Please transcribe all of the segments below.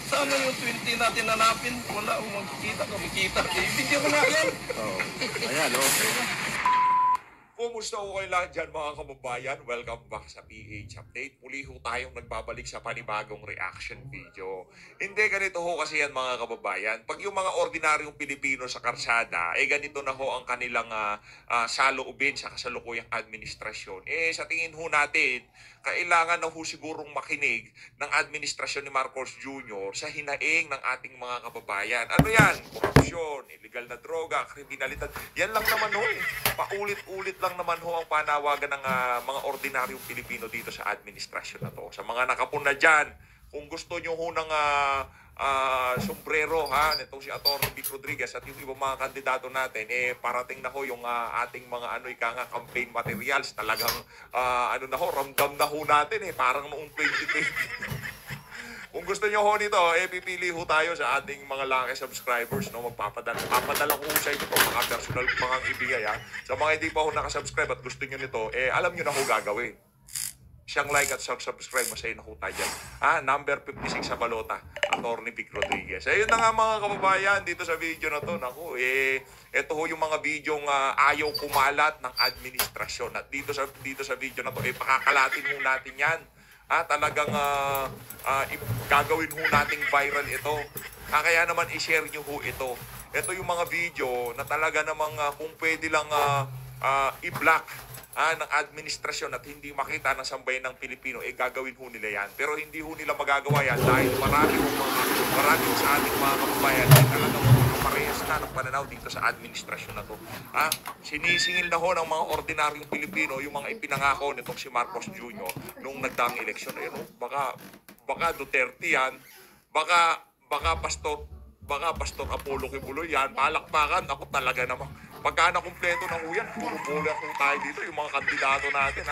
Sana yung 20 natin nanapin, wala akong magkikita, kumikita. Video ko na yan. Oo. Ayan, okay. Kumusta ko kayo lahat dyan mga kababayan? Welcome back sa PH Update. Muli ho tayong nagbabalik sa panibagong reaction video. Hindi ganito ho kasi yan mga kababayan. Pag yung mga ordinaryong Pilipino sa karsada, ganito na ho ang kanilang saloobin sa kasalukuyang administrasyon. Sa tingin ho natin, kailangan na ho sigurong makinig ng administrasyon ni Marcos Jr. sa hinaing ng ating mga kababayan. Ano yan? Korupsyon, illegal na droga, kriminalidad. Yan lang naman ho eh. Paulit-ulit lang naman ho ang panawagan ng mga ordinaryong Pilipino dito sa administrasyon na to. Sa mga nakapuna dyan, kung gusto nyo ho ng sombrero nitong si Atty. Vic Rodriguez at yung ibang mga kandidato natin, parating na ho yung ating mga campaign materials. Talagang ramdam na ho natin parang noong 2020. Kung gusto nyo ho nito, pipili ho tayo sa ating mga lucky subscribers. Papadala ko sa inyo ito, mga personal mga ibigay. Sa mga hindi pa ho nakasubscribe at gusto nyo nito, alam nyo na ho gagawin. Siyang like at subscribe, masaya na ho tayo dyan. Number 56 sa balota, Atty. Vic Rodriguez. Ayun na nga mga kababayan, dito sa video na to, naku, ito ho yung mga videong ayaw kumalat ng administrasyon. At dito sa video na to, pakakalatin ho natin yan. Talagang gagawin ho nating viral ito. Kaya naman i-share nyo ho ito. Ito yung mga video na talaga namang kung pwede lang i-block ng administrasyon at hindi makita ng sambayan ng Pilipino, gagawin ho nila yan. Pero hindi ho nila magagawa yan dahil marami sa ating mga kababayan ay talagang parehas na ng pananaw dito sa administrasyon na to. Sinisingil na ho ng mga ordinaryong Pilipino yung mga ipinangako nitong si Marcos Jr. nung nagdaang eleksyon. Ayun, baka Duterte yan, baka Pastor Apollo Kibuloy yan, palakpakan, ako talaga naman. Pagka nakumpleto na ho yan, puro po tayo dito, yung mga kandidato natin,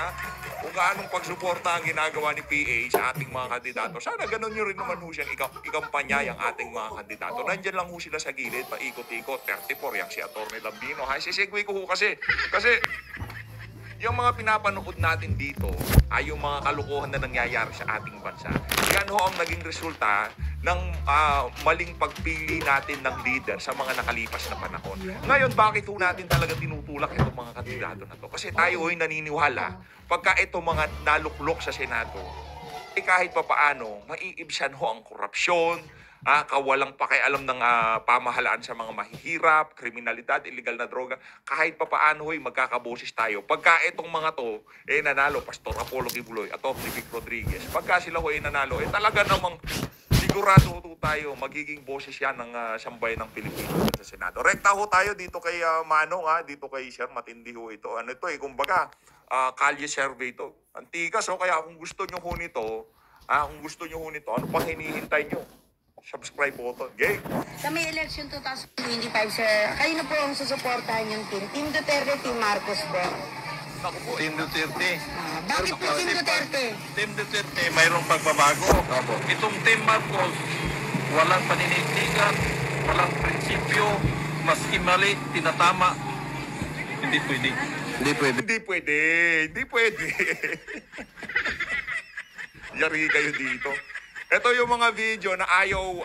kung anong pagsuporta ang ginagawa ni PA sa ating mga kandidato. Sana ganun nyo rin naman ho siyang ikampanya yung ating mga kandidato. Nandyan lang ho sila sa gilid, paikot-ikot, 34, yung si Atty. Lambino. Sisegway ko ho kasi yung mga pinapanood natin dito ay yung mga kalukuhan na nangyayari sa ating bansa. Yan ho ang naging resulta ng maling pagpili natin ng leader sa mga nakalipas na panahon. Ngayon, bakit ho natin talaga tinutulak itong mga kandidato na to? Kasi tayo ay naniniwala, pagka itong mga naluklok sa Senado, kahit papaano, maiibsan ho ang korupsyon, kawalang pakialam ng pamahalaan sa mga mahihirap, kriminalidad, illegal na droga, kahit papaano magkakaboses tayo. Pagka itong mga to, nanalo, Pastor Apollo Kibuloy, Atty. Vic Rodriguez, pagka sila nanalo, talaga namang sigurado tayo, magiging boses yan ng sambayan ng Pilipinas sa Senado. Rekta ho tayo dito kay Manong, dito kay Sir, matindi ho ito. Ano ito kumbaga, kalye survey ito. Antigas, kaya kung gusto nyo ho nito, ano pang hinihintay nyo? Subscribe button. Game. Sa may election 2025, sir, kayo na po ang susuportahan yung team? Team Duterte, Team Marcos po? Ako po, Team Duterte. Bakit po Team Duterte? Team Duterte, mayroong pagbabago. Itong Team Marcos, walang paninindigan, walang prinsipyo, maski mali, tinatama. Hindi pwede. Hindi pwede. Yari kayo dito. Ito yung mga video na ayaw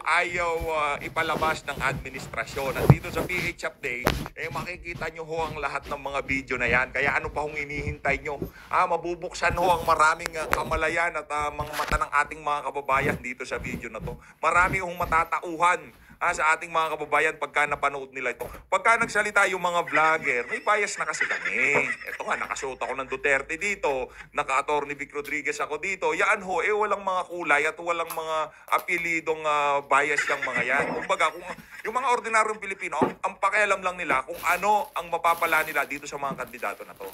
ipalabas ng administrasyon. At dito sa PH Update, makikita nyo ho ang lahat ng mga video na yan. Kaya ano pa hong inihintay nyo? Mabubuksan ho ang maraming kamalayan at mga mata ng ating mga kababayan dito sa video na to. Marami hong matatauhan sa ating mga kababayan pagka napanood nila ito. Pagka nagsalita yung mga vlogger, may bias na kasi kami. Ito nga, nakasuot ako ng Duterte dito, naka-Atty. Vic Rodriguez ako dito. Yan ho, walang mga kulay at walang mga apelidong bias yung mga yan. Kumbaga, kung yung mga ordinaryong Pilipino, ang pakialam lang nila kung ano ang mapapala nila dito sa mga kandidato na to.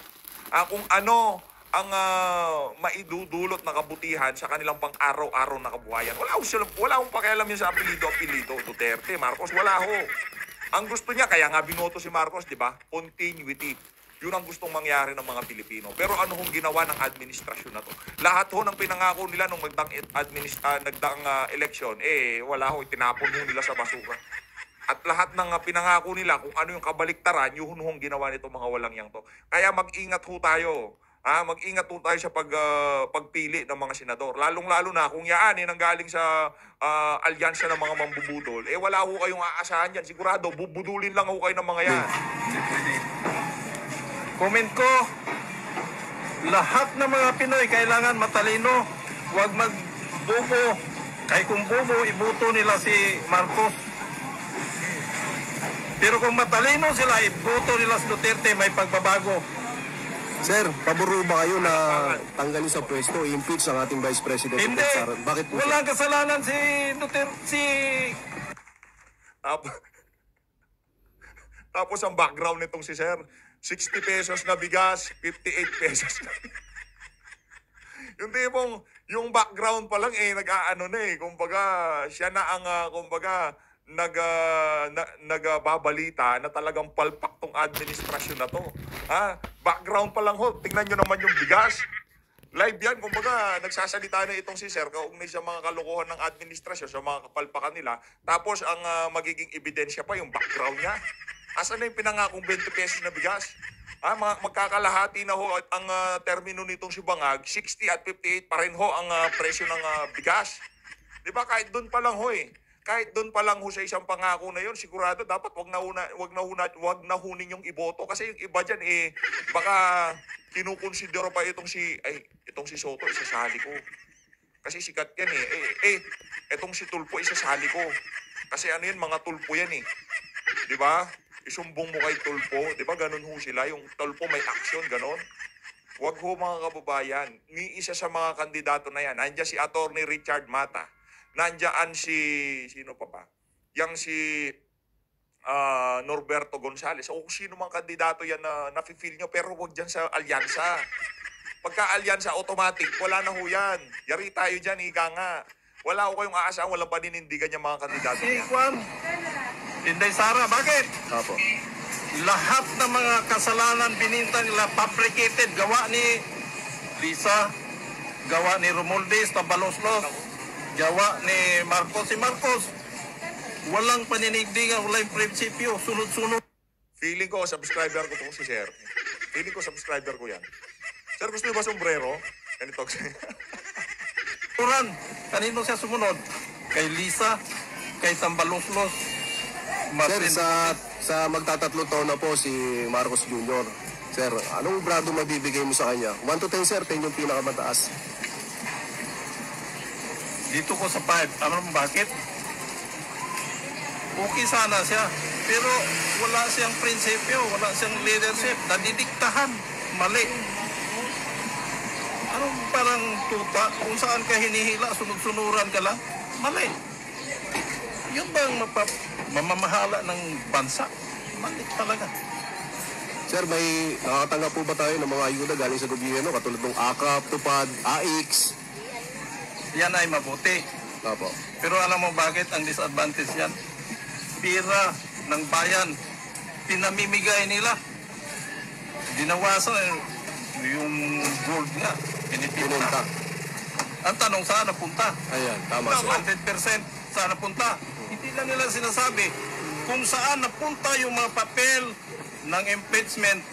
Kung ano ang maidudulot na kabutihan sa kanilang pang-araw-araw na kabuhayan. Wala akong pakialam yun sa apelido, Duterte, Marcos, wala ho. Ang gusto niya, kaya nga binoto si Marcos, di ba? Continuity. Yun ang gustong mangyari ng mga Pilipino. Pero ano hong ginawa ng administrasyon na to? Lahat ho ng pinangako nila nung nagdaang eleksyon, wala ho, tinapon ho nila sa basura. At lahat ng pinangako nila kung ano yung kabaliktaran, yun hong ginawa nito mga walang yang to. Kaya mag-ingat ho tayo. Mag-ingat po tayo sa pagpili ng mga senador. Lalong-lalo na kung yaan nanggaling sa alyansa ng mga mambubudol, wala ho kayong aasahan yan. Sigurado, bubudulin lang ho kayo ng mga yan. Hindi pwede. Comment ko, lahat ng mga Pinoy kailangan matalino. Huwag magbobo. Kaya kung bobo, iboto nila si Marcos. Pero kung matalino sila, iboto nila si Duterte, may pagbabago. Sir, paboro ba kayo na tanggalin sa pwesto, impeach ang ating Vice President? Hindi. Bakit po? Walang kasalanan si Duterte, Tapos ang background nitong si Sir, 60 pesos na bigas, 58 pesos na. Yung tipong, yung background pa lang nag-aano na kumbaga, siya na ang, kumbaga, nagbabalita na talagang palpak tong administrasyon na to. Background pa lang ho, tingnan nyo naman yung bigas. Live yan, kumbaga, nagsasalita na itong si Sir, kaugnay sa mga kalokohan ng administrasyon, sa mga kapalpakan nila. Tapos ang magiging ebidensya pa, yung background niya. Asan na yung pinangakong 20 pesos na bigas? Magkakalahati na ho ang termino nitong si Bangag, 60 at 58 pa rin ho ang presyo ng bigas. Di ba? Kahit doon pa lang ho Kahit doon pa lang ho sa isang pangako na yon, sigurado dapat wag na hunin yung iboto kasi yung iba diyan baka kinukonsidero pa itong si Soto isasali ko. Kasi sikat yan itong si Tulfo isasali ko. Kasi ano yan, mga Tulfo yan 'Di ba? Isumbong mo kay Tulfo, 'di ba? Ganun ho sila, yung Tulfo may action ganon. Wag ho mga kababayan, ni isa sa mga kandidato na yan. Nandiyan si Attorney Richard Mata. Nandiyan sino pa ba? Yang si Norberto Gonzales. O kung sino mang kandidato yan na nafe-feel nyo, pero huwag dyan sa alyansa. Pagka-alyansa, automatic, wala na ho yan. Yari tayo dyan, ika nga. Wala ko kayong aasahan, walang paninindigan yung mga kandidato si niya. Juan, Inday Sara, bakit? Apo. Lahat ng mga kasalanan bininta nila, fabricated, gawa ni Lisa, gawa ni Romualdez, Tabaloslos, gawa ni Marcos. Si Marcos, walang paninindigan, walang prinsipyo, sunod-sunod. Feeling ko, subscriber ko to si Sir. Feeling ko, subscriber ko yan. Sir, gusto niyo ba sombrero? Ganito. Turan, kanino siya sumunod? Kay Lisa, kay Tambaloslos, Sir, sa magtatatlong taon na po si Marcos Jr. Sir, anong grado mabibigay mo sa kanya? 1 to 10, sir, 10 yung pinakamataas. Dito ko sa 5. Alam mo bakit? Okay sana siya. Pero wala siyang prinsipyo, wala siyang leadership. Nadidiktahan. Mali. Anong parang tuta? Kung saan ka hinihila, sunod-sunuran ka lang? Mali. Yun bang mamamahala ng bansa? Mali talaga. Sir, may nakakatanggap po ba tayo ng mga ayuda galing sa gobyerno katulad ng AKAP, TUPAD, AIX? Yan ay mabuti. Apo. Pero alam mo bakit ang disadvantage yan? Pira ng bayan, pinamimigay nila. Dinawasan yung gold nga. Pinunta. Ang tanong, saan napunta? Ayan, tama, sir. 100% saan napunta? Hindi lang nila sinasabi kung saan napunta yung mga papel ng impeachment.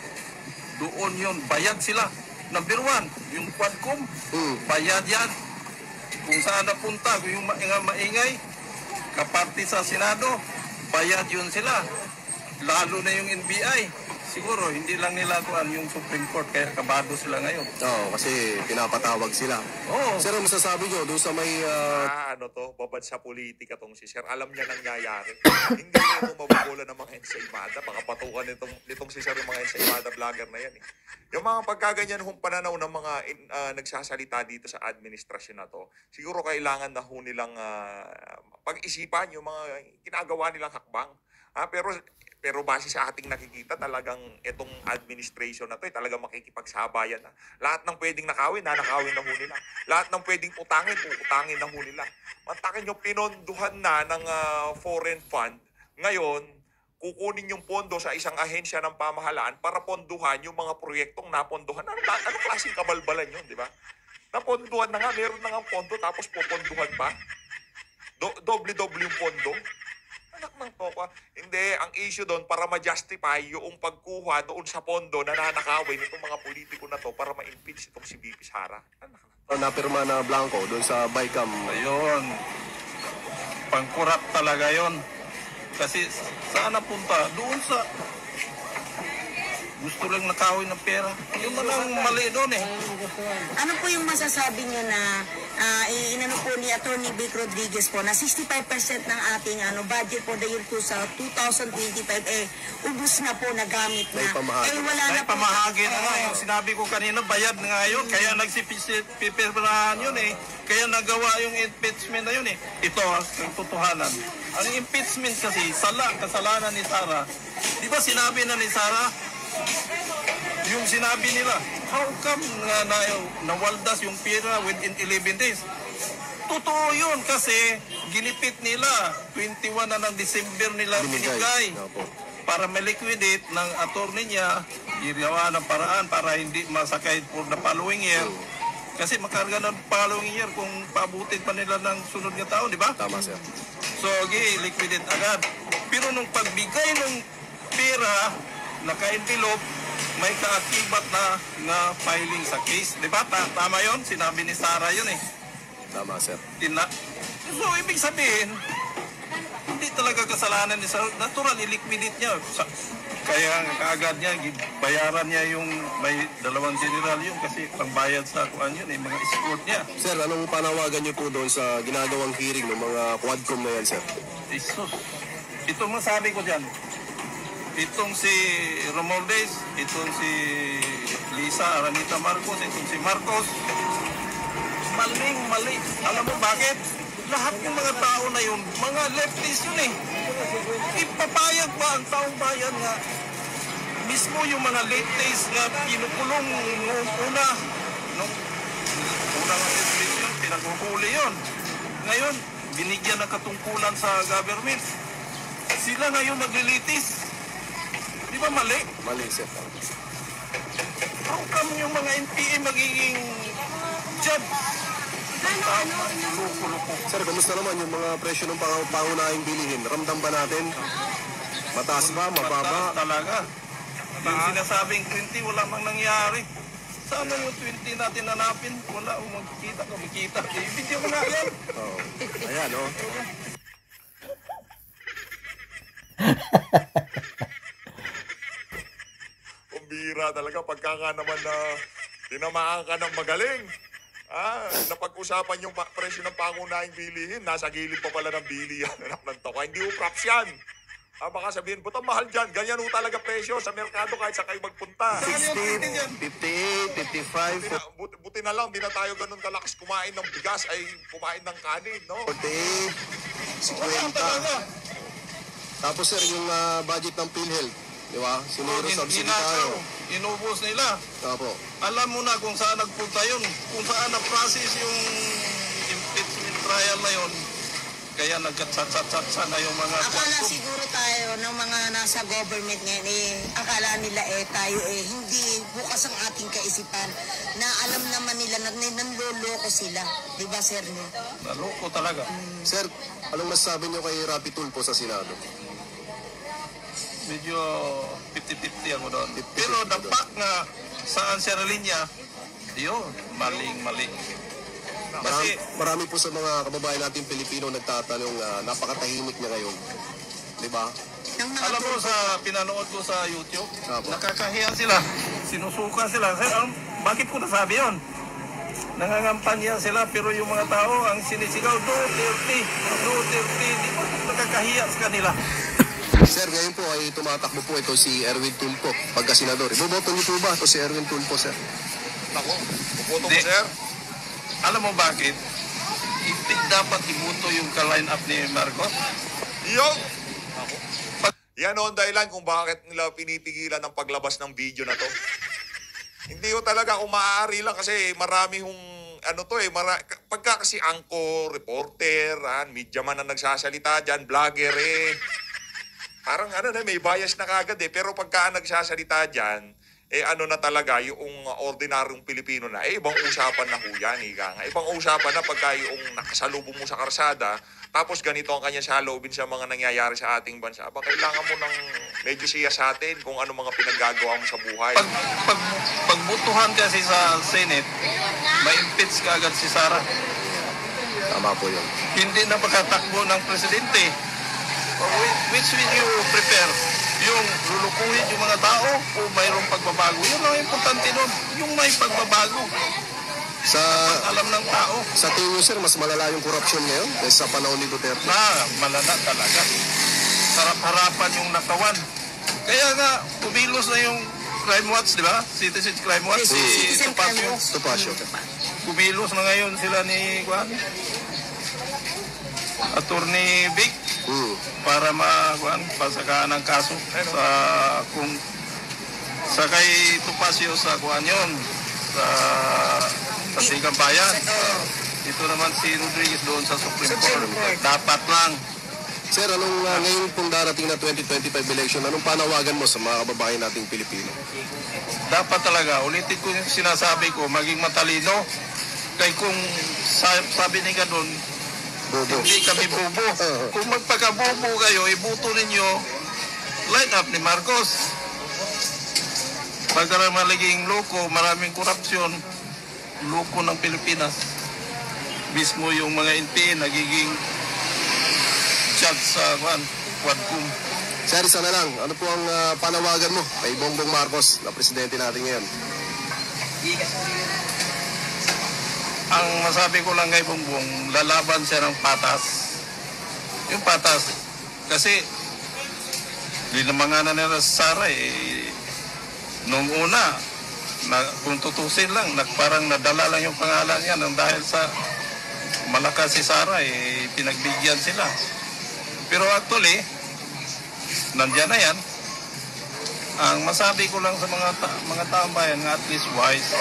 Doon yun, bayad sila. Number 1, yung Quadcom, bayad yan. Kung saan napunta, yung maingay, kaparti sa Senado, bayad yun sila. Lalo na yung NBI. Siguro, hindi lang nila kuhan yung Supreme Court, kaya kabado sila ngayon. Oo, kasi pinapatawag sila. Oo. Sir, ano masasabi nyo doon sa may... babad sa politika tong si Sir. Alam niya nangyayari. Hindi ito mabubola ng mga ensaymada. Baka patukan nitong si Sir yung mga ensaymada vlogger na yan. Yung mga pagkaganyan hong pananaw ng mga nagsasalita dito sa administrasyon na to, siguro kailangan na ho nilang pag-isipan yung mga ginagawa nilang hakbang. Pero base sa ating nakikita, talagang itong administration na to, talagang makikipagsabayan na. Lahat ng pwedeng nakawin, nanakawin na ho nila. Lahat ng pwedeng utangin, utangin na ho nila. Mantakin yung pinonduhan na ng foreign fund. Ngayon, kukunin yung pondo sa isang ahensya ng pamahalaan para ponduhan yung mga proyektong naponduhan. Anong klaseng kabalbalan yun, di ba? Naponduhan na nga, meron na nga pondo, tapos poponduhan pa. Doble-doble yung pondo. Anak ng tokwa. Hindi, ang issue doon para ma-justify yung pagkuha doon sa pondo na nanakawin itong mga politiko na to para ma-impeach itong si BP Sara. Napirma na Blanco doon sa BICAM. Ayun. Pangkurap talaga yon. Kasi saan napunta? Doon sa gusto lang nakawin ng pera. Yun na lang mali doon eh. Ano po yung masasabi niyo na inano po ni Attorney Vic Rodriguez po na 65% ng ating budget for the year sa 2025 ubos na po, nagamit na. Naipamahagi. Wala na Ay, po. pamahagi na nga. Yung sinabi ko kanina, bayad na nga yun. Kaya nagsipipirahan yun eh. Kaya nagawa yung impeachment na yun eh. Ito, ang totohanan. Ang impeachment kasi, kasalanan ni Sara. Di ba sinabi na ni Sara, yung sinabi nila, how come nga nawaldas yung pera within 11 days? Totoo yun kasi ginipit nila. 21 na ng December nila binigay. Opo. Para maliquidate ng attorney niya, ginawa ng paraan para hindi masakay for the following year. Kasi makarga ng following year kung paabutin pa nila ng sunod nga taon, di ba? Tama, sir. So, liquidate agad. Pero nung pagbigay ng pera, naka-envelope, may kaakibat na filing sa case. Di ba? Tama yun? Sinabi ni Sara yun eh. Tama, sir. So, ibig sabihin, hindi talaga kasalanan ni Sara. Natural, i-liquidate niya. Kaya kaagad niya, bayaran niya yung may 2 general yun kasi pangbayad sa kuan yun eh, mga escort niya. Sir, anong panawagan niyo po doon sa ginagawang hearing ng mga quadcom na yan, sir? Jesus. Ito masabi ko dyan. Itong si Romualdez, itong si Lisa Aranita Marcos, itong si Marcos. Mali. Alam mo bakit? Lahat ng mga tao na yun, mga leftist yun eh. Ipapayag ba ang taong bayan nga? Mismo yung mga leftist nga pinukulong noong unang administration, pinaghuhuli yun. Ngayon, binigyan ng katungkulan sa government. Sila ngayon naglilitis. Di ba mali? Mali, sir. How come yung mga NPA magiging judge? Sir, kamusta naman yung mga presyo ng pangunahing bilihin? Ramdam ba natin? Mataas ba? Mababa? Talaga. Yung sinasabing 20, wala mang nangyari. Sana yung 20 natin hanapin? Wala, magkikita, kumikita. I-video ko na yan. Oo. Ayan, oh. Kumbira talaga pagka nga naman na tinamaan ka ng magaling. Napag-usapan yung presyo ng pangunahing bilihin. Nasa gilid pa pala ng bili yan. Anak ng toka. Hindi ho props yan. Baka sabihin, buta mahal dyan. Ganyan ho talaga presyo sa merkado kahit sa kayo magpunta. 60, 58, 55, Buti na lang, di na tayo ganun kalakas kumain ng bigas ay kumain ng kanin, no? 48, 50. Tapos sir, yung budget ng PhilHealth, di ba? Sinuro subsidy tayo. Inubos nila. Opo. Alam mo na kung saan nagpunta yun. Kung saan na-process yung impeachment trial na yun. Kaya nagkatsat-tsat na yung mga... Akala siguro tayo ng mga nasa government ngayon akala nila tayo hindi bukas ang ating kaisipan na alam naman nila na nanloloko sila. Di ba, sir? No? Naloko talaga. Sir, anong masasabi niyo kay Rapi Tulfo sa Senado? Medyo 50-50 ako doon. 50-50 Pero the doon. fact nga saan siya linya, yun, maling-mali. Kasi, Marami po sa mga kababayan natin Pilipino nagtatanong, napakatahimik niya ngayon. Di ba? Ng mga alam mo sa pinanood ko sa YouTube, Apo. nakakahiya sila. Sinusuka sila. Sir, bakit ko nasabi yun? Nangangampanya sila pero yung mga tao ang sinisigaw, Duterte, di ba nakakahiya sa kanila? Sir, ngayon po ay tumatakbo po ito si Erwin Tulfo, pagka-senador. Iboboto niyo po ba ito si Erwin Tulfo, sir? Ako, puputo mo, Di. sir. Alam mo bakit? Hindi dapat ibuto yung ka-line up ni Marcos. Yung! Yan o ang dahilan kung bakit nila pinipigilan ang paglabas ng video na to. Hindi ko talaga kung maaari lang kasi marami hong pagka kasi anchor, reporter, media man ang nagsasalita dyan, vlogger parang may bias na kagad pero pagka nagsasalita dyan, ano na talaga, yung ordinaryong Pilipino na, ibang usapan na ho yan, ika nga. Ibang usapan na pagka yung nakasalubong mo sa karsada, tapos ganito ang kanya saloobin sa mga nangyayari sa ating bansa. Kailangan mo ng medyo siya sa atin kung ano mga pinaggagawa mo sa buhay. Pagbutuhan kasi sa Senate, ma-impeach ka agad si Sara. Tama po yun. Hindi na pagkatakbo ng presidente. Which will you prepare? Yung lulukuhin yung mga tao o mayroong pagbabago? Yun ang importante nun. Yung may pagbabago. Sa Alam ng tao sa tingin niyo, sir, mas malala yung korupsyon ngayon kaysa sa panahon ni Duterte. na malala talaga. Sarap-harapan yung nakawan. Kaya nga, kumilos na yung Crime Watch, di ba? Citizen Crime Watch. Si Citizen Crime Topacio. Watch. Topacio. Kumilos na ngayon sila ni Attorney Vic para pasakaan ng kaso sa kay Topacio sa yon sa Sigang Bayan. Ito naman si Rodriguez doon sa Supreme Court. Dapat lang. Sir, ngayon pong darating na 2025 election, anong panawagan mo sa mga kababayan nating Pilipino? Dapat talaga, ulitin ko yung sinasabi ko, maging matalino. Kaya kung sabi ni ka doon, Bobo. hindi kami bobo. Kung magpakabobo kayo, ibuto ninyo line up ni Marcos. Pagka maliging loko, maraming korupsyon, loko ng Pilipinas. Mismo yung mga NPA nagiging judge sa Quadcom. Sir, isa na lang. Ano po ang panawagan mo kay Bongbong Marcos na presidente natin ngayon? Ang masabi ko lang kay Bongbong, lalaban siya ng patas. Yung patas, kasi linamanga na nila sa Sara nung una, kung tutusin lang, parang nadala lang yung pangalan niya dahil sa malakas si Sara, pinagbigyan sila. Pero actually, nandiyan na yan. Ang masabi ko lang sa mga taong bayan, at least wise,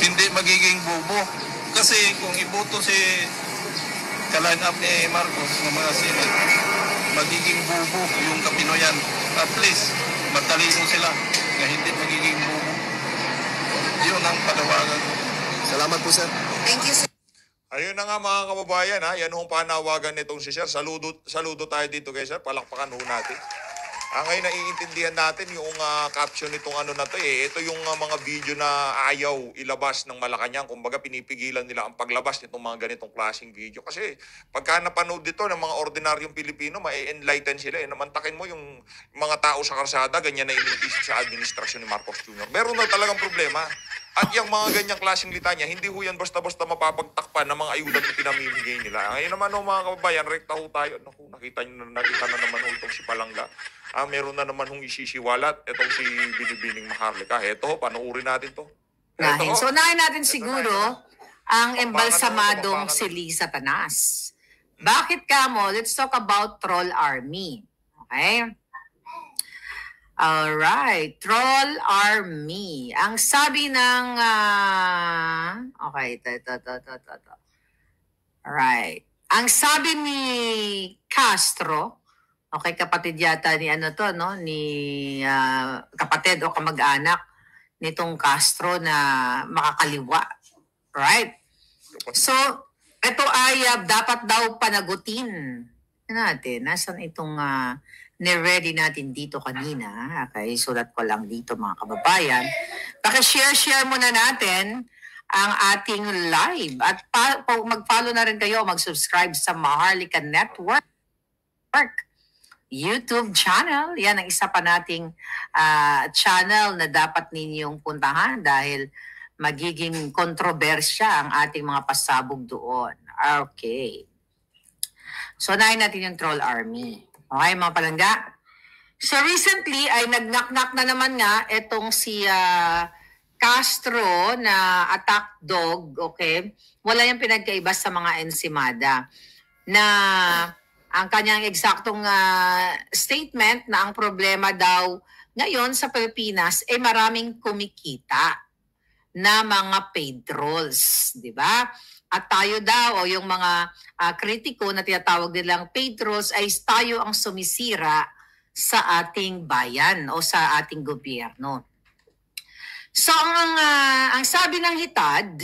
hindi magiging bobo. Kasi kung iboto si ka-line up ni Marcos ng mga Senate, magiging bobo yung Kapinoyan. At least, matalino sila na hindi magiging bobo. Yun ang panawagan ko. Salamat po, sir. Thank you, sir. Ayun na nga mga kababayan, yan hong panawagan nitong si Sir. Saludo tayo dito kay Sir, palakpakan ho natin. Ngayon naiintindihan natin yung caption nitong ano na to Ito yung mga video na ayaw ilabas ng Malacanang. Kumbaga pinipigilan nila ang paglabas nitong mga ganitong klaseng video. Kasi pagka napanood dito ng mga ordinaryong Pilipino, ma-enlighten sila. Namantakin mo yung mga tao sa karsada, ganyan na iniisip sa administrasyon ni Marcos Jr. Meron na talagang problema. At yung mga ganyang klaseng litanya, hindi ho yan basta-basta mapapagtakpan ng mga ayuda na pinamimigay nila. Ngayon naman mga kababayan, rekta ho tayo. Naku, nakita na naman ho itong si Palangga. Meron na naman hong isisiwalat itong si Binibining Maharlika. Eto, panoorin natin to. Nahin. So, unahin natin siguro ang embalsamadong Bakit? si Liza Tanas. Bakit ka mo? Let's talk about Troll Army. Okay? Alright. Troll Army. Ang sabi ng... okay, ito. Alright. Ang sabi ni Castro, okay, kapatid yata ni ni kapatid o kamag-anak nitong Castro na makakaliwa. Right? So, ito ay dapat daw panagutin natin. Nasaan itong ni-ready natin dito kanina? Okay, sulat ko lang dito mga kababayan. Paki-share muna natin ang ating live. At mag-follow na rin kayo, mag-subscribe sa Maharlika Network YouTube channel. Yan ang isa pa nating channel na dapat ninyong puntahan dahil magiging kontrobersya ang ating mga pasabog doon. Okay. So, unahin natin yung Troll Army. Okay, mga palangga? So, recently ay nag-knock-knock na naman nga itong si Castro na attack dog, okay? Wala yung pinagkaiba sa mga ensimada na ang kanyang eksaktong statement na ang problema daw ngayon sa Pilipinas ay maraming kumikita na mga paid trolls, di ba? At tayo daw o yung mga kritiko na tinatawag nilang paid trolls ay tayo ang sumisira sa ating bayan o sa ating gobyerno. So ang sabi ng hitad,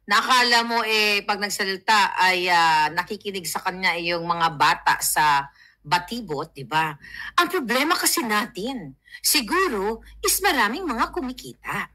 nakala mo pag nagsalita ay nakikinig sa kanya yung mga bata sa batibot, di ba? Ang problema kasi natin, siguro, is maraming mga kumikita.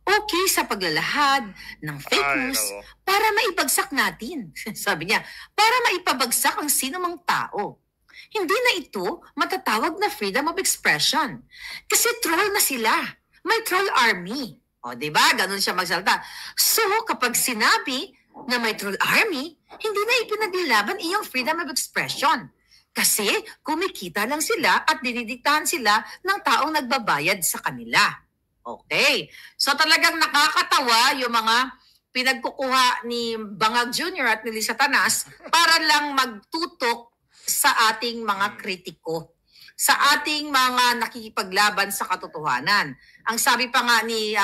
Okay sa paglalahad ng fake Ay, news nako. para maibagsak natin. Sabi niya, para maipabagsak ang sino mang tao. Hindi na ito matatawag na freedom of expression. Kasi troll na sila. May troll army. O, di ba? Ganun siya magsalita. So, kapag sinabi na may troll army, hindi na ipinaglalaban iyong freedom of expression. Kasi kumikita lang sila at dinidiktahan sila ng taong nagbabayad sa kanila. Okay. So, talagang nakakatawa yung mga pinagkukuha ni Bangag Jr. at ni Lisa Tanas para lang magtutok sa ating mga kritiko, sa ating mga nakikipaglaban sa katotohanan. Ang sabi pa nga ni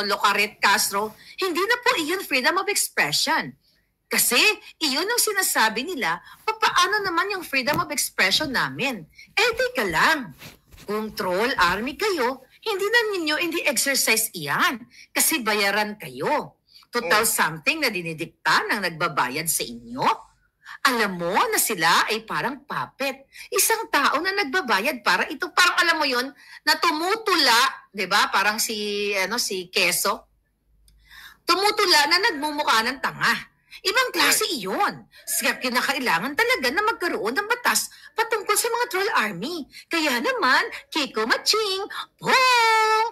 Locaret Castro, hindi na po iyon freedom of expression. Kasi iyon ang sinasabi nila, paano naman yung freedom of expression namin? Teka lang, kung troll army kayo, hindi na ninyo hindi exercise iyan kasi bayaran kayo. Total something na dinidikta ng nagbabayad sa inyo. Alam mo na sila ay parang puppet. Isang tao na nagbabayad para ito, parang alam mo yon na tumutula, 'di ba? Parang si Keso. Tumutula na nagmumukha ng tanga. Ibang klase iyon. Kaya kinakailangan talaga na magkaroon ng batas patungkol sa mga troll army. Kaya naman, Kiko Maching, Pong,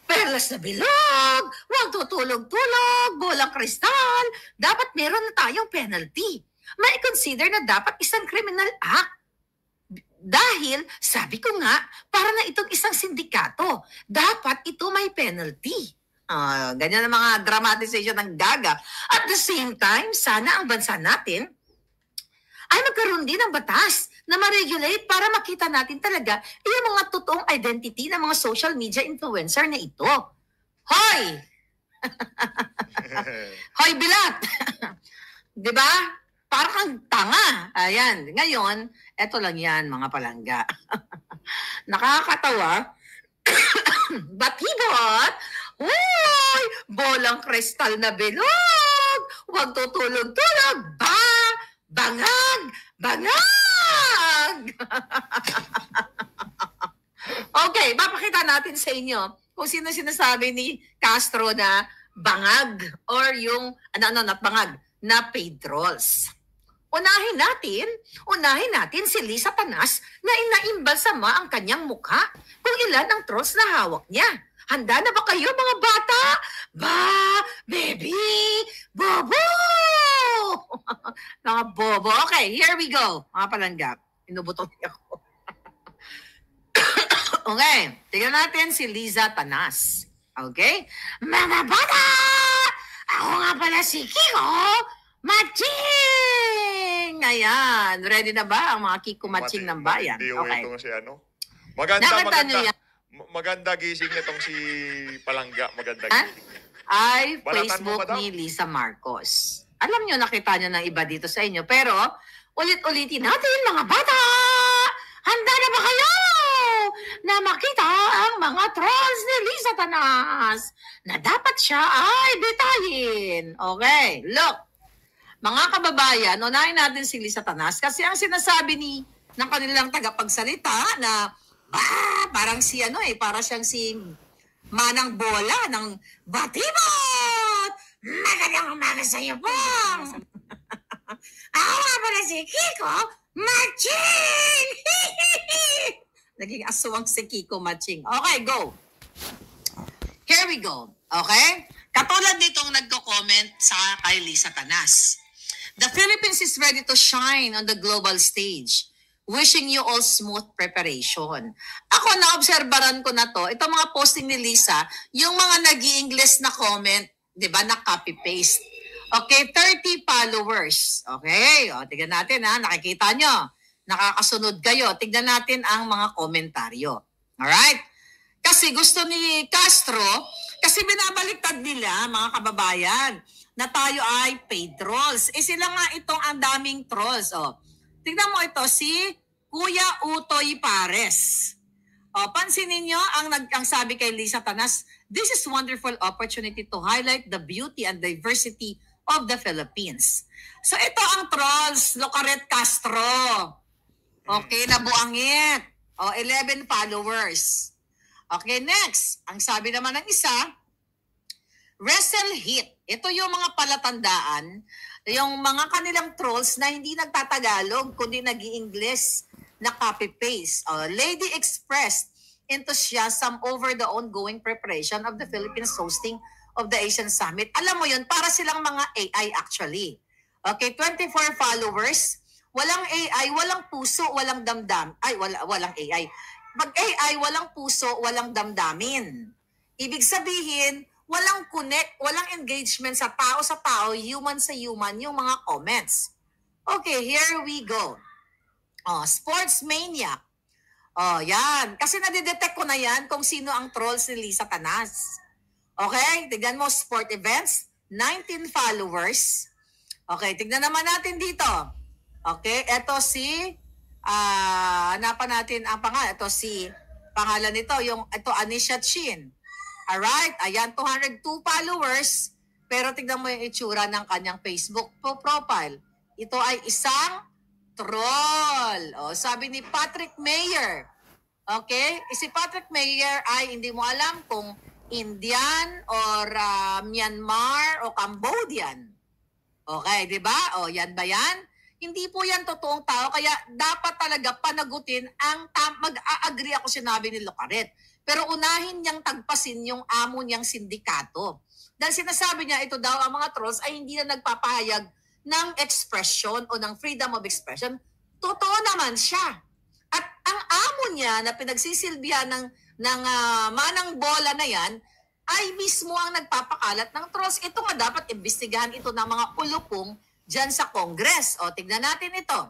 perlas na bilog, huwag tutulog-tulog, bolang kristal, dapat meron na tayong penalty. May consider na dapat isang criminal act. Dahil, sabi ko nga, para na itong isang sindikato, dapat ito may penalty. Ganyan ang mga dramatization ng gaga. At the same time, sana ang bansa natin ay magkaroon din ng batas na ma-regulate para makita natin talaga yung mga totoong identity ng mga social media influencer na ito. Hoy! Hoy, Bilat! Diba? Parang kang tanga. Ayan. Ngayon, eto lang yan, mga palangga. Nakakatawa. Batibot! Uy! Bolang kristal na bilog! Huwag tutulog-tulog! Bangag! Bangag! Okay, papakita natin sa inyo kung sino sinasabi ni Castro na bangag or yung, not bangag, na paid trolls. Unahin natin si Lisa Tanas na inaimbalsama ang kanyang mukha kung ilan ang trolls na hawak niya. Handa na ba kayo mga bata? Baby, bobo! Mga bobo. Okay, here we go. Mga palangga. Inubutong niya ako. Okay, tingnan natin si Liza Tanas. Okay? Mga bata! Ako nga pala si Kiko Maching! Ayan. Ready na ba ang mga Kiko Maching ng bayan? Hindi Okay. itong si Maganda. Nakita niyo yan? Maganda gising nitong si Palangga. Maganda Ha? gising. Ay, Balatan mo Facebook ba daw? ni Lisa Marcos. Alam nyo, nakita nyo ng iba dito sa inyo. Pero, ulit-ulitin natin, mga bata! Handa na ba kayo na makita ang mga trolls ni Lisa Tanas na dapat siya ay bitayin? Okay, look. Mga kababayan, unahin natin si Lisa Tanas kasi ang sinasabi ng kanilang tagapagsalita na parang si para siyang si Manang Bola ng Batibot! Magandang umaga sa iyo po! Ako nga pala si Kiko Maching! Naging aswang si Kiko Maching. Okay, go! Here we go. Okay? Katulad nitong nagko-comment sa kay Lisa Tanas. The Philippines is ready to shine on the global stage. Wishing you all smooth preparation. Ako, naobserbaran ko na to. Itong mga posting ni Lisa, yung mga nag-i-English na comment, di ba, na copy-paste. Okay, 30 followers. Okay, o, tignan natin ha, nakikita nyo. Nakakasunod kayo. Tignan natin ang mga komentaryo. Alright? Kasi gusto ni Castro, kasi binabaliktad nila, mga kababayan, na tayo ay paid trolls. Sila nga itong ang daming trolls. O, tignan mo ito, si Kuya Utoy Pares. O, pansinin nyo, ang sabi kay Lisa Tanas, this is wonderful opportunity to highlight the beauty and diversity of the Philippines. So ito ang trolls, Locaret Castro. Okay, nabuangit. O, 11 followers. Okay, next. Ang sabi naman ng isa, Wrestle Hit. Ito yung mga palatandaan, yung mga kanilang trolls na hindi nagtatagalog, kundi nag-i-English na copy-paste. Lady expressed enthusiasm over the ongoing preparation of the Philippines hosting of the Asian Summit. Alam mo yun, para silang mga AI actually. Okay, 24 followers, walang AI, walang puso, walang damdam. Ay, walang AI. Pag AI, walang puso, walang damdamin. Ibig sabihin, walang connect, walang engagement sa tao, human sa human, yung mga comments. Okay, here we go. Sports Maniac. Yan. Kasi nadidetect ko na yan kung sino ang trolls ni Lisa Tanas. Okay, tignan mo, sport events, 19 followers. Okay, tignan naman natin dito. Okay, eto si, hanapan natin ang pangalan. Ito si, pangalan nito, ito Anisha Chin. Alright, ayan, 202 followers. Pero tignan mo yung itsura ng kanyang Facebook profile. Ito ay isang troll. Sabi ni Patrick Mayer. Okay? Si Patrick Mayer ay hindi mo alam kung Indian or Myanmar o Cambodian. Okay, di ba? Yan ba yan? Hindi po yan totoong tao. Kaya dapat talaga panagutin ang mag-a-agree ako sinabi ni Locaret. Pero unahin niyang tagpasin yung amo niyang sindikato. Dahil sinasabi niya ito daw ang mga trolls ay hindi na nagpapahayag ng expression o ng freedom of expression. Totoo naman siya. At ang amo niya na pinagsisilbihan ng manang bola na yan ay mismo ang nagpapakalat ng trolls. Ito nga dapat imbestigahan ito ng mga ulupong dyan sa Congress. Tignan natin ito.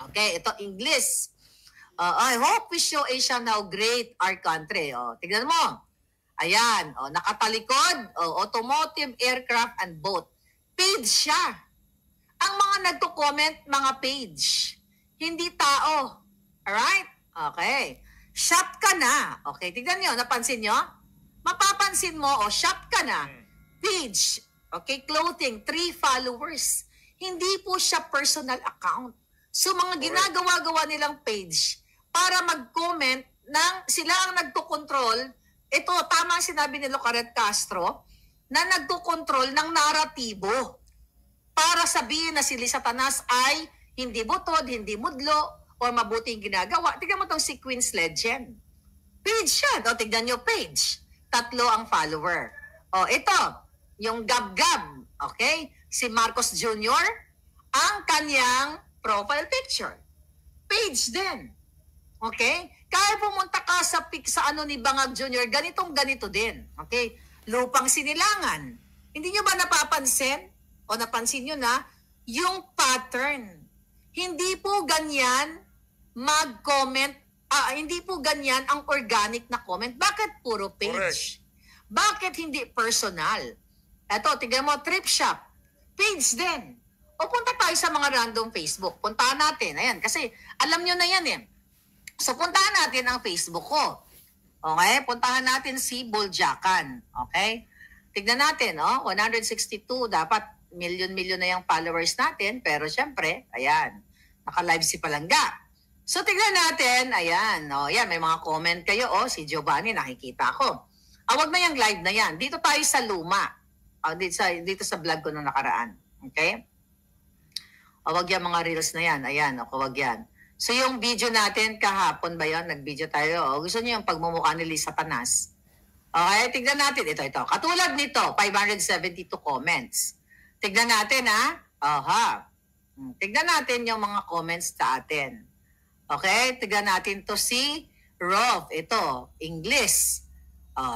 Okay, ito English. I hope we show Asia how great our country. Tignan mo. Ayan, nakatalikod, automotive, aircraft, and boat. Page siya. Ang mga nagko-comment, mga page. Hindi tao. Alright? Okay. Shop ka na. Okay, tignan nyo. Napansin nyo? Mapapansin mo, shop ka na. Page. Okay, clothing. 3 followers. Hindi po siya personal account. So, mga ginagawa-gawa nilang page para mag-comment ng sila ang nagko-control. Ito, tama sinabi ni Locaret Castro na nagko-control ng naratibo para sabihin na si Lisa Tanas ay hindi butod, hindi mudlo, o mabuting ginagawa. Tignan mo itong si Queen's Legend. Page yan. Tignan nyo, page. 3 ang follower. Ito, yung Gab-Gab. Okay? Si Marcos Jr., ang kanyang profile picture. Page din. Okay? Kaya pumunta ka sa ano ni Bangag Jr., ganito din. Okay? Lupang Sinilangan. Hindi nyo ba napapansin? O napansin nyo na, yung pattern. Hindi po ganyan mag-comment, hindi po ganyan ang organic na comment. Bakit puro page? Correct. Bakit hindi personal? Eto, tignan mo, Trip Shop. Page din. O punta tayo sa mga random Facebook. Puntahan natin. Ayan, kasi alam nyo na yan eh. So, puntahan natin ang Facebook ko. Okay? Puntahan natin si Boljakan. Okay? Tignan natin, 162. Dapat milyon-milyon na yung followers natin. Pero syempre, ayan, naka-live si Palangga. So, tignan natin, ayan, yan, may mga comment kayo, si Giovanni, nakikita ko. Wag na yung live na yan. Dito tayo sa luma. Dito sa vlog ko na nakaraan. Okay? Wag yan mga reels na yan. Ayan, wag yan. So, yung video natin kahapon ba yun? Nag-video tayo. Gusto niyo yung pagmumukha ni Lisa Tanas? Okay, tignan natin. Ito. Katulad nito, 572 comments. Tignan natin, tignan natin yung mga comments sa atin. Okay, tignan natin to si Rolf. Ito, English.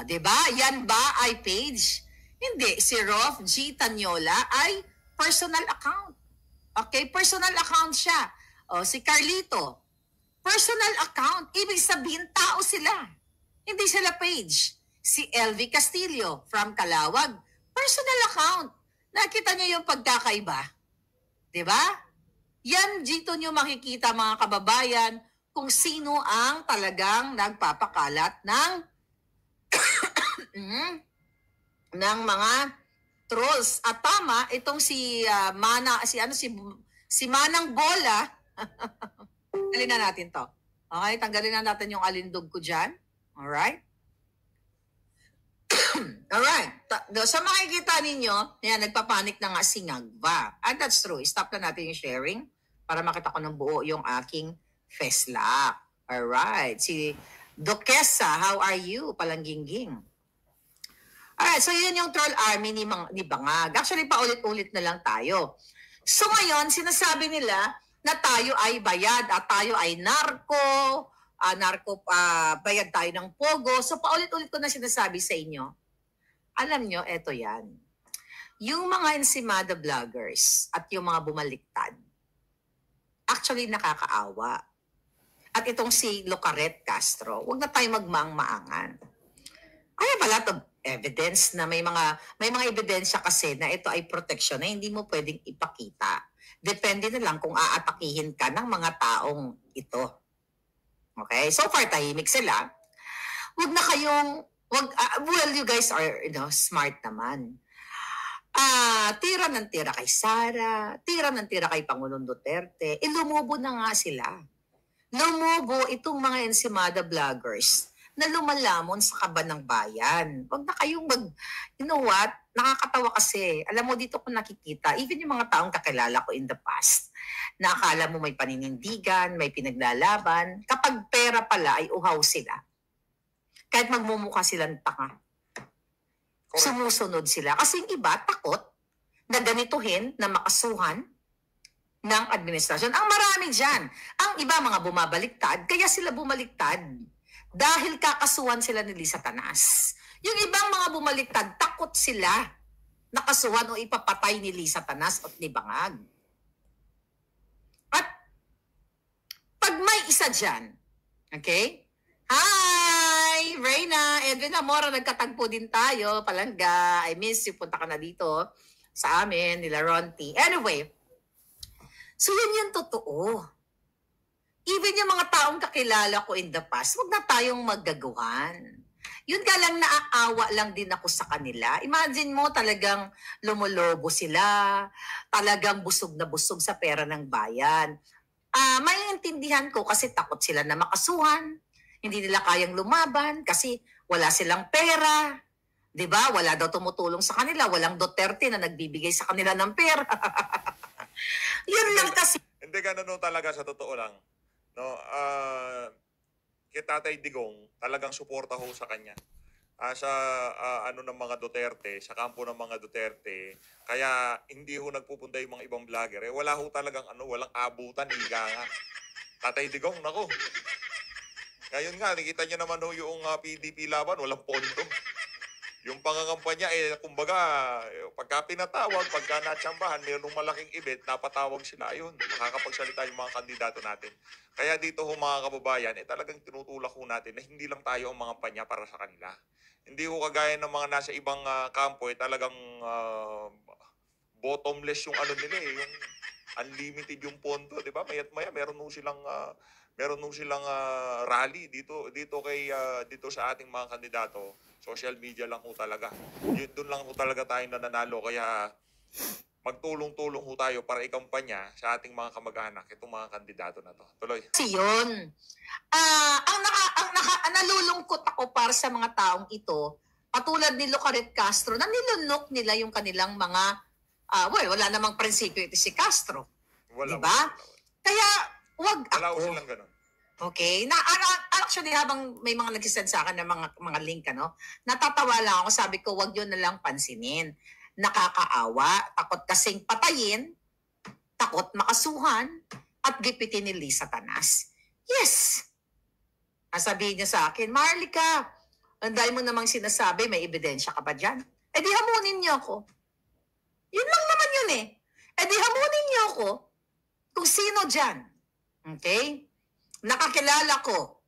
Diba? Yan ba ay page? Hindi. Si Rolf G. Tanyola ay personal account. Okay, personal account siya. Si Carlito, personal account. Ibig sabihin, tao sila. Hindi sila page. Si LV Castillo from Calawag, personal account. Nakita niyo yung pagkakaiba? Diba? Yan dito nyo makikita mga kababayan kung sino ang talagang nagpapakalat ng ng mga trolls. At tama itong si si Manang Bola. Tanggalin na natin to. Okay, tanggalin na natin yung alindog ko dyan. Alright? Alright. So makikita ninyo, yan, nagpapanik na nga si Ngagba. And that's true. Stop na natin yung sharing para makita ko ng buo yung aking feslak. Alright. Si Dokesa, how are you? Palangginging. Alright, so yun yung troll army ni Bangag. Actually, paulit-ulit na lang tayo. So ngayon, sinasabi nila na tayo ay bayad at tayo ay bayad tayo ng pogo. So paulit-ulit ko na sinasabi sa inyo. Alam nyo, eto yan. Yung mga Ensimada vloggers at yung mga bumaliktad, actually nakakaawa. At itong si Locaret Castro, huwag na tayo magmaang-maangan. I have a lot of evidence na may mga ebidensya kasi na ito ay protection na hindi mo pwedeng ipakita. Depende na lang kung aatakihin ka ng mga taong ito. Okay? So far, tahimik sila. Huwag na kayong, well, you guys are smart naman. Tira ng tira kay Sara, tira ng tira kay Pangulong Duterte. Lumubo na nga sila. Lumubo itong mga Ensimada vloggers na lumalamon sa kaban ng bayan. Huwag na kayong you know what? Nakakatawa kasi. Alam mo, dito ko nakikita, even yung mga taong kakilala ko in the past, na akala mo may paninindigan, may pinaglalaban, kapag pera pala ay uhaw sila. Kahit magmumukha silang tanga. Sumusunod sila. Kasi yung iba, takot na ganituhin, na makasuhan ng administrasyon. Ang marami dyan. Ang iba, mga bumabaliktad, kaya sila bumaliktad. Dahil kakasuhan sila ni Lisa Tanas. Yung ibang mga bumaliktad, takot sila nakasuhan o ipapatay ni Lisa Tanas at ni Bangag. At pag may isa dyan, okay? Hi! Reyna, Edwin Amora, nagkatagpo din tayo. Palangga, I miss you. Punta ka na dito sa amin, nila Ronti. Anyway, so yun yung totoo. Even yung mga taong kakilala ko in the past, wag na tayong maggagawan. Yun ka lang, naaawa lang din ako sa kanila. Imagine mo talagang lumulobo sila, talagang busog na busog sa pera ng bayan. Maiintindihan ko kasi takot sila na makasuhan. Hindi nila kayang lumaban kasi wala silang pera. 'Di ba? Wala daw tumutulong sa kanila. Walang Duterte na nagbibigay sa kanila ng pera. Yun lang kasi. Hindi ganun talaga sa totoo lang. No, kay Tatay Digong, talagang suporta ho sa kanya. Sa ng mga Duterte, sa kampo ng mga Duterte, kaya hindi ho nagpupunta yung mga ibang vlogger. Wala ho talagang walang abutan, higa nga. Tatay Digong, nako. Ngayon nga, nakita niyo naman ho yung PDP laban, walang pondo. Yung pangangampanya, kumbaga, pagka pinatawag, pagka natsambahan, mayroong malaking event, napatawag sila, ayun, makakapagsalita yung mga kandidato natin. Kaya dito ho mga kababayan, talagang tinutulak ho natin na hindi lang tayo ang mga panya para sa kanila. Hindi ho kagaya ng mga nasa ibang kampo, talagang bottomless yung nila yung unlimited yung pondo, di ba? Maya't maya, meron ho silang rally dito sa ating mga kandidato. Social media lang ho talaga. Doon lang ho talaga tayo nananalo. Kaya magtulong-tulong ho tayo para ikampanya sa ating mga kamag-anak itong mga kandidato na to. Tuloy. Kasi yun. Ang nalulungkot ako para sa mga taong ito, patulad ni Locaret Castro, na nilunok nila yung kanilang mga, wala namang prinsipyo ito si Castro. Wala. Diba? Kaya, wag wala ako. Wala silang ganun. Okay? Actually, habang may mga nagsisend sa akin ng mga link, natatawa lang ako. Sabi ko, wag yun na lang pansinin. Nakakaawa, takot kasing patayin, takot makasuhan, at gipitin ni Lisa Tanas. Yes! Sabihin niya sa akin, Marlica, ang dahil mo namang sinasabi, may ebidensya ka pa dyan. Di hamunin niyo ako. Yun lang naman yun di hamunin niyo ako kung sino dyan. Okay? Nakakilala ko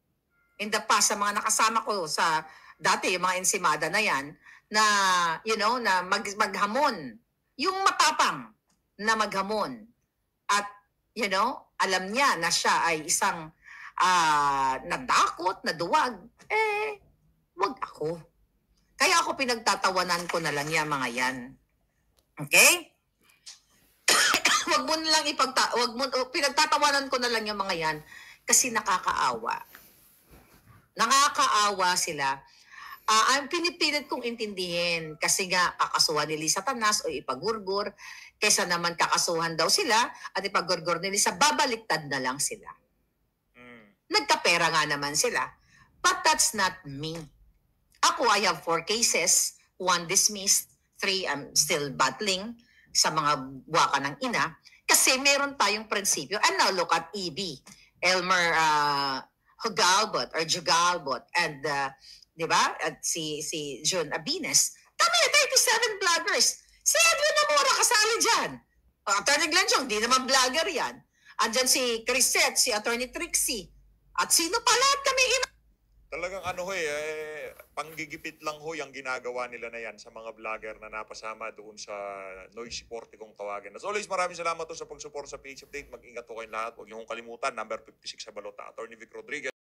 in the past sa mga nakasama ko sa dati yung mga Ensimada na yan na maghamon, yung matapang na maghamon at alam niya na siya ay isang natakot, naduwag, wag ako. Kaya ako pinagtatawanan ko na lang yan, mga yan. Okay? Wag mo na lang pinagtatawanan ko na lang yung mga yan kasi nakakaawa. Nakakaawa sila. Ang pinipilit kong intindihin kasi nga kakasuhan nila sa Satanas o ipagurgur kaysa naman kakasuhan daw sila at ipagurgur nila sa babaliktad na lang sila. Nagkapera nga naman sila. But that's not me. Ako, I have 4 cases, 1 dismissed, 3 I'm still battling sa mga buwaka ng ina kasi meron tayong prinsipyo. And now look at EB, Elmer Hugalbot or Jugalbot and di ba? At si June Abines. Tama yun, 37 vloggers. Si Edwin Namora kasali dyan. Attorney Glenchong, di naman vlogger yan. Andyan si Crisette, si Attorney Trixie. At sino pa lahat kami Talagang panggigipit lang ho yung ginagawa nila na yan sa mga vlogger na napasama doon sa noisy porte kung tawagin. As always, maraming salamat po sa pag-support sa PH Update. Mag-ingat po kayong lahat. Huwag niyo kong kalimutan, number 56 sa Balota, Attorney Vic Rodriguez.